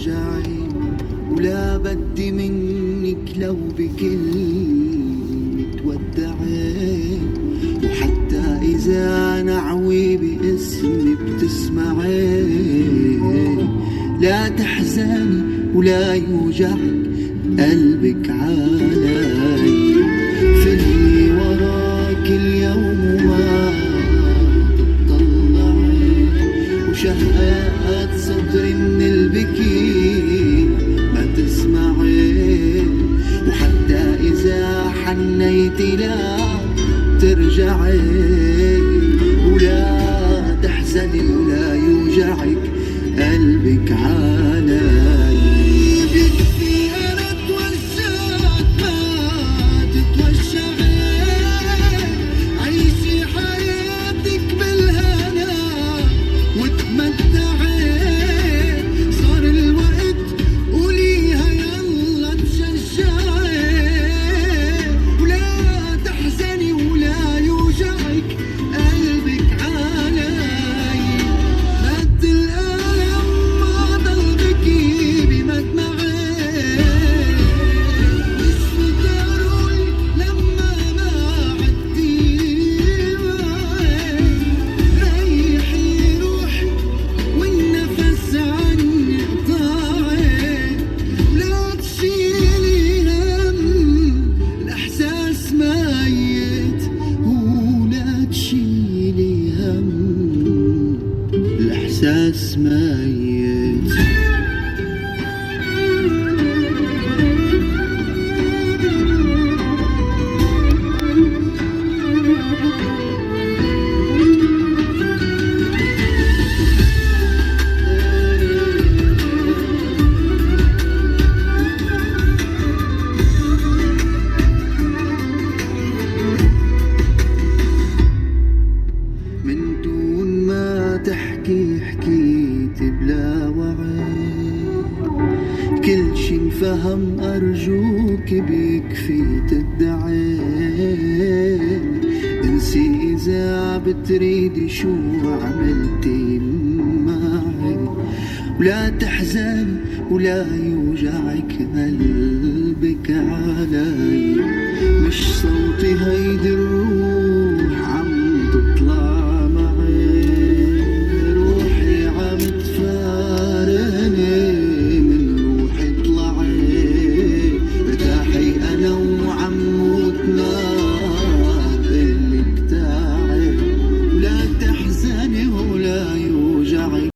وجعي، ولا بدي منك لو بكلمة ودعي، وحتى إذا نعوي باسمي بتسمعي. لا تحزني ولا يوجعك قلبك علي، فلي وراك اليوم وما تطلعي، وشهقات صدري من البكي ما تسمعي، وحتى إذا حنيتي لا ترجعي، ولا تحزني ولا يوجعك قلبك علي. بيكفي أنا توجعت ما تتوجعي، عيشي حياتك بالهنا وتمتعي، صار الوقت قوليها يلا تشجعي، ولا تحزني ولا يوجعك قلبك علي. مد الألم ما ضل بكي بمدمعي، اسمك روحي لما ما عدتي معي، ريحي روحي والنفس عني قطاعي، لا تشيلي هم الإحساس ميت، ولا تشيلي هم الإحساس ميت. من دون ما تحكي حكيت بلا وعي، كل شي انفهم أرجوك بيكفي تدعي، انسي إذا بتريدي شو عملتي معي، ولا تحزن ولا يوجعك قلبك علي. مش صوتي هيدي الروح